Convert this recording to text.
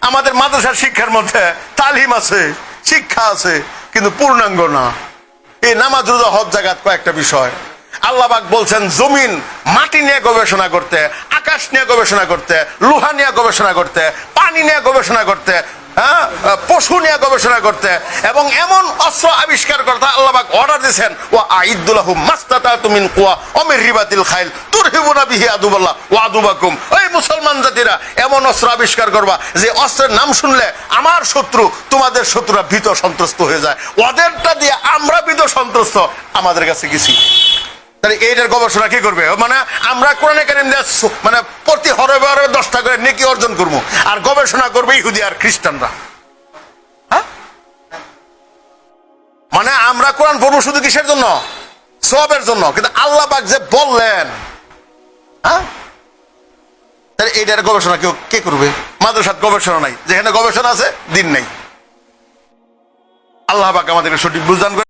আমাদের মাদ্রাসার শিক্ষার মধ্যে তালিম আছে, শিক্ষা আছে, কিন্তু পূর্ণাঙ্গ না। এই নামাজ রোজা হজ জাকাত কয়েকটা বিষয়। আল্লাহ পাক বলছেন জমিন মাটি নিয়ে গবেষণা করতে, আকাশ নিয়ে গবেষণা করতে, লোহা নিয়ে গবেষণা করতে, পানি নিয়ে গবেষণা করতে, পশু নিয়ে গবেষণা করতে, এবং এমন অস্ত্র আবিষ্কার করতে আল্লাহ পাক অর্ডার দিয়েছেন, ওয়া আইদুল্লাহু মাস্তাতাতু মিন কুওয়া ওয়া মির রিবাতিল খাইল তুরহিবুনা বিহি আদুবাল্লাহ ওয়া আদুবাকুম। এই মুসলমান জাতিরা এমন অস্ত্র আবিষ্কার করবা যে অস্ত্রের নাম শুনলে আমার শত্রু, তোমাদের শত্রুরা ভীত সন্ত্রস্ত হয়ে যায়। ওদেরটা দিয়ে আমরা ভীত সন্ত্রস্ত, আমাদের কাছে কিছু। তাহলে এইটার গবেষণা কি করবে? মানে আমরা কোরআনে কারীম দিয়ে মানে প্রতি হরফে হরফে 10টা করে নেকি অর্জন করবো, আর গবেষণা করবে ইহুদি আর খ্রিস্টানরা। হ্যাঁ, মানে আমরা কোরআন পড়বো শুধু কিসের জন্য? সওয়াবের জন্য। কিন্তু আল্লাহ পাক যে বললেন, হ্যাঁ, তাহলে এইটার গবেষণা কেউ কে করবে? মাদ্রাসার গবেষণা নাই, যেখানে গবেষণা আছে দিন নাই। আল্লাহ পাক আমাদেরকে সঠিক বুঝদান করে।